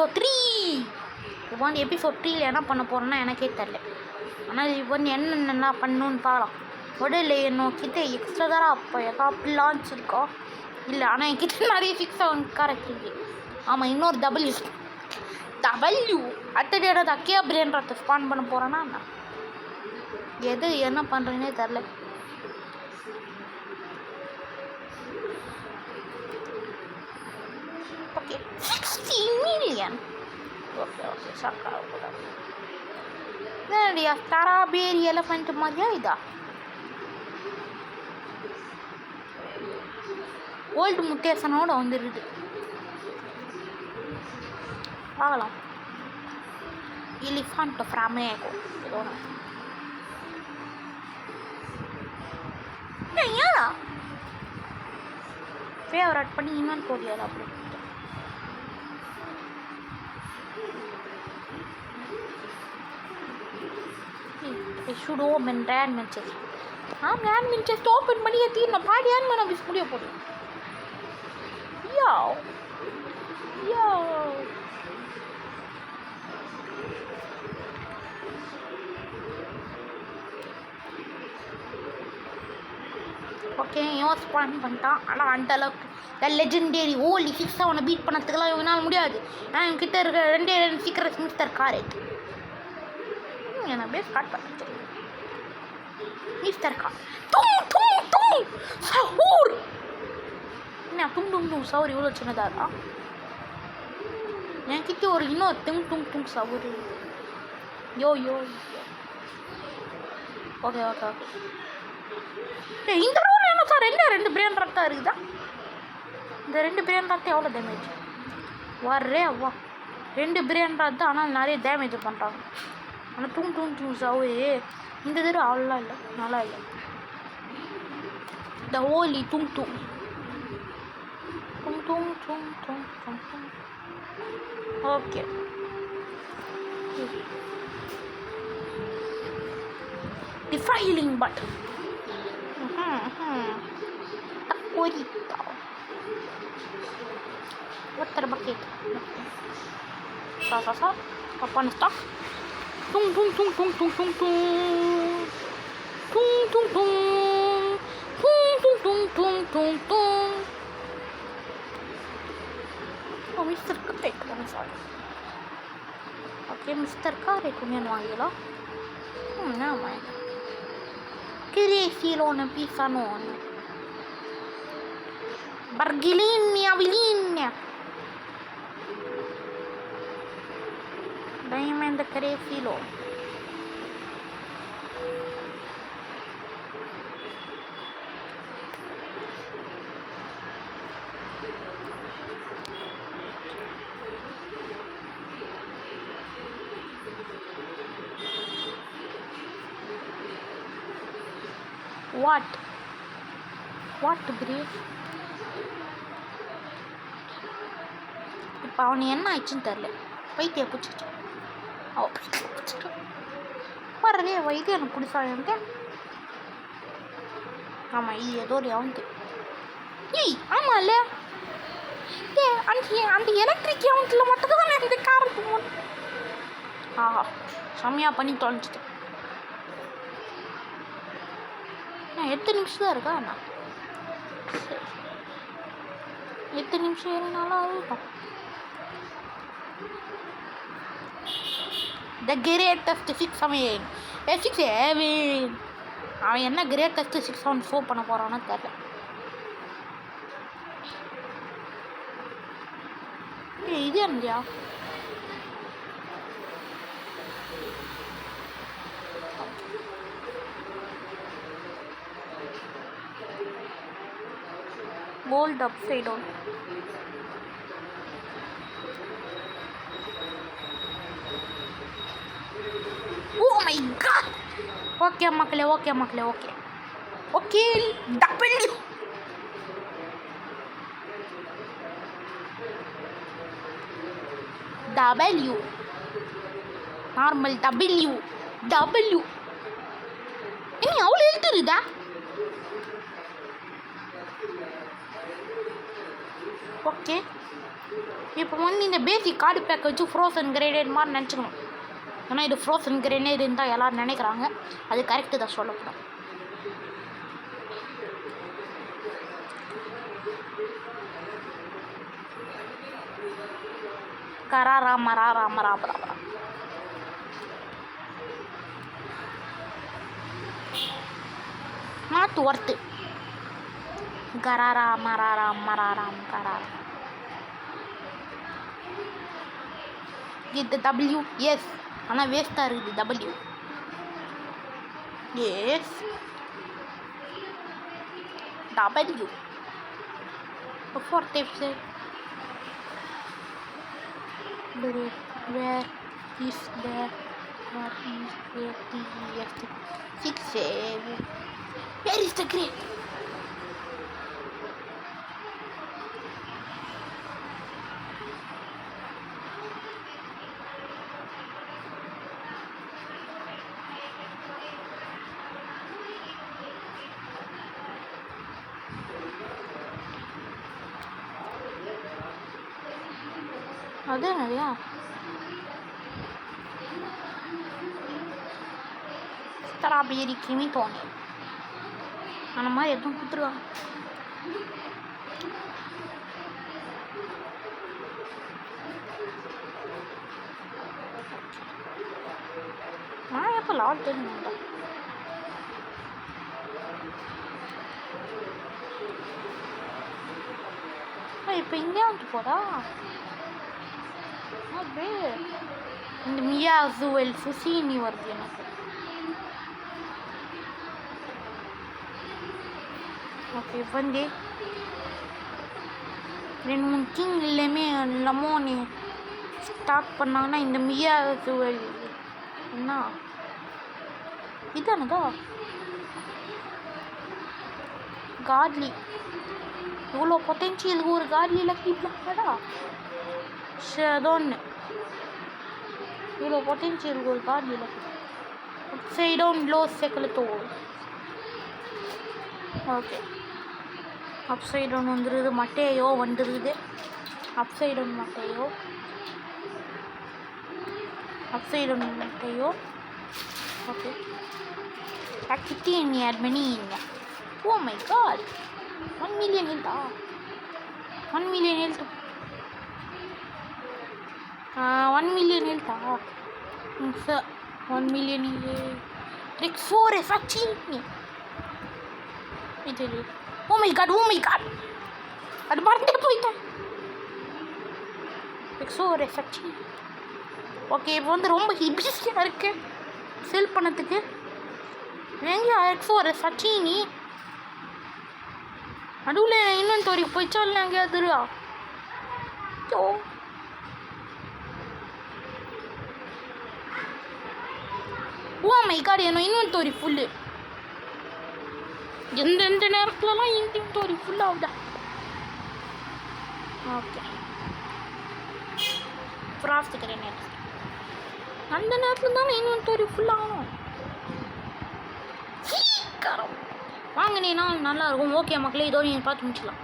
Episode 3. இப்போ வந்து episode 3ல் என்ன பண்ண போகிறோன்னா எனக்கே தெரில. ஆனால் இப்போ வந்து என்னென்ன பண்ணணுன்னு பார்க்கலாம். உடல் என்னக்கிட்ட எக்ஸ்ட்ரா தான் அப்போ ஏதாவது லான்ச் இருக்கா இல்லை. ஆனால் என்கிட்ட நிறைய 6 கரெக்ட் இருக்குது. ஆமாம், இன்னொரு டபிள்யூ அடுத்தது ஏதாவது அக்கே அப்படின்றத ஸ்பான் பண்ண போகிறேன்னா நான் எது என்ன பண்ணுறேன்னே தெரில. Okay 60 million. ஓகே சாக்காகக்கூடாது. என்னடியா ஸ்ட்ராபெரி எலஃபண்ட் மாதிரியா இதா? ஓல்டு முட்டேஷனோடு வந்துடுது. பார்க்கலாம். எலிஃபண்ட் ஃப்ராமேகோ ஏதோ ஏன்னா ஃபேவரட் பண்ணி இன்னொன்று போடியாது அப்படி. ஷுட் ஓப்பன் ரேன் மேட்சஸ். ரேன் மேட்சஸ் ஓப்பன் பண்ணி தீர்ணும். பாடி ஏன் பண்ண அப்படி முடிய போடும். யோ ஓகே, இவன் ஸ்பான் பண்ணிட்டான். ஆனால் அந்த அளவுக்கு லெஜெண்டரி ஓலி 6 அவனை பீட் பண்ணதுக்கெல்லாம் இவனால் முடியாது. ஆனால் என்கிட்ட இருக்கிற 2 சீக்கிரம் மிஸ்டர் காரேட் என்ன அப்படியே ஸ்டார்ட் பண்ண தெரியும். மிஸ்டர் கார் சஹூர் என்ன டும் சவுர் இவ்வளோ சின்னதாக என்கிட்ட ஒரு இன்னொரு டும் சவுர். யோ ஓகே இந்த ரூல் என்ன சார்? ரெண்டு பிரியாணி ரத்தம் இருக்குதா? இந்த 2 பிரியாணி ரத்தம் எவ்வளோ டேமேஜ் வர்றே அவ்வா? 2 பிரியாணி ரத்தம் ஆனால் நிறைய டேமேஜ் பண்ணுறாங்க. ஆனால் டும் சவுரு இந்த தடவை அவ்வளோலாம் இல்லை, நல்லா இல்லை. இந்த ஓலி டும் okay. Defiling but water bucket. Sa kapan stock? Tung. Oh, Mr. Carrot. I'm sorry. Okay, Mr. Carrot kunyan wangilo. Naman. Crescilo na pisa noon. Bargilinia. Diamond Crescilo. What brief? இப்போ அவனு என்ன ஆயிடுச்சுன்னு தெரில. வைத்திய பிடிச்சிட்டு வரலையே வைத்தியம் எனக்கு பிடிச்சாங்க. ஆமாம், இது ஏதோ ஒரு அவனுக்கு ஆமாம் இல்லை அந்த எலக்ட்ரிக் அவன்ல மட்டும் தான் இந்த காரம் போகணும். ஆஹா, செம்மையாக பண்ணி தொலைஞ்சிட்டேன். 8 நிமிஷம் தான் இருக்கா? அண்ணா 8 நிமிஷம் ஏறினாலும் இருக்கும். த கிரேட்டஸ்ட் 6 அவன் என்ன கிரேட்டஸ்ட் 614 பண்ண போகிறான்னு தெரியல. இது என்னையா? Bold upside down. Oh my god. Okay மக்களே. Okay W நார்மல் W என்ன அவ்வளோ எழுத்துருதா? ஓகே இப்போ வந்து இந்த பேசிக் கார்டு பேக் வச்சு ஃப்ரோசன் கிரேனேட் மாதிரி நினச்சிக்கணும். ஏன்னா இது ஃப்ரோசன் கிரேனேட் இருந்தால் எல்லோரும் நினைக்கிறாங்க. அது கரெக்டு தான் சொல்லப்படும். கராரா மராரா மராபரா நாட் ஒர்த்து. கராரா மராரா மராராம் கராரா. இது W எஸ், ஆனால் வேஸ்ட்டாக இருக்குது W. Yes W fourth episode. Where is the what is the TF 6 where is the grade? அது நிறையா ஸ்ட்ராபெரி கிமி தோணி அந்த மாதிரி எதுவும் கொடுத்துருவாங்க. நான் எப்போ லாட் தெரியுமா இப்போ இங்கே வந்து போதா அப்படியே இந்த மியா ஜுவல் சுசீனி வருது எனக்கு. ஓகே வந்து 2-3 கிங் எல்லாமே லெமோனி ஸ்டார்ட் பண்ணாங்கன்னா இந்த மியா ஜுவல் என்ன இதானதா கார்லி இவ்வளோ பொட்டென்ஷியலுக்கு ஒரு கார்லியில் கீப்லாடா ஷதோன்னு இவ்வளோ பொட்டென்ஷியலுக்கு ஒரு கார்லியில் அப்சைடவுன் லோ செக்கலத்தோ. ஓகே அப்சைடவுன் வந்துடுது, மட்டையோ வந்துடுது. அப்சைடவுன் மட்டையோ அப்சைடவுன் மட்டையோ. ஓகே ஆக்டிவிட்டி நீ ஆட் பண்ணிங்க. ஓ மை காட் 1 million ஹெல்த்தா 1 million ஹெல்த் 1 million ஹெல்த்தா சார் 1 million ட்ரிக் 4 எஃபெக்டிவ் இது. ஓ மை காட் அது மறந்தே போயிட்டேன். Trick 4 effective. ஓகே இப்போ வந்து ரொம்ப ஈஸியாக இருக்கு செல் பண்ணதுக்கு. எங்கே X4 சச்சினி நடுவில் இன்வென்டரி போயிச்சா இல்லை எங்கேயாதுரா? ஓ மை காட் என்ன இன்வென்டரி ஃபுல்லு. எந்தெந்த நேரத்துலலாம் இன்வென்டரி ஃபுல் ஆகுதா? ஓகே ஃப்ராஸ்ட் கிரேனேட் அந்த நேரத்தில் தானே இன்வென்டரி ஃபுல் ஆகணும். சீக்கிரம் வாங்கினீங்கன்னா நல்லாயிருக்கும். ஓகே மக்களே இதோட நீங்கள் பார்த்து முடிச்சிடலாம்.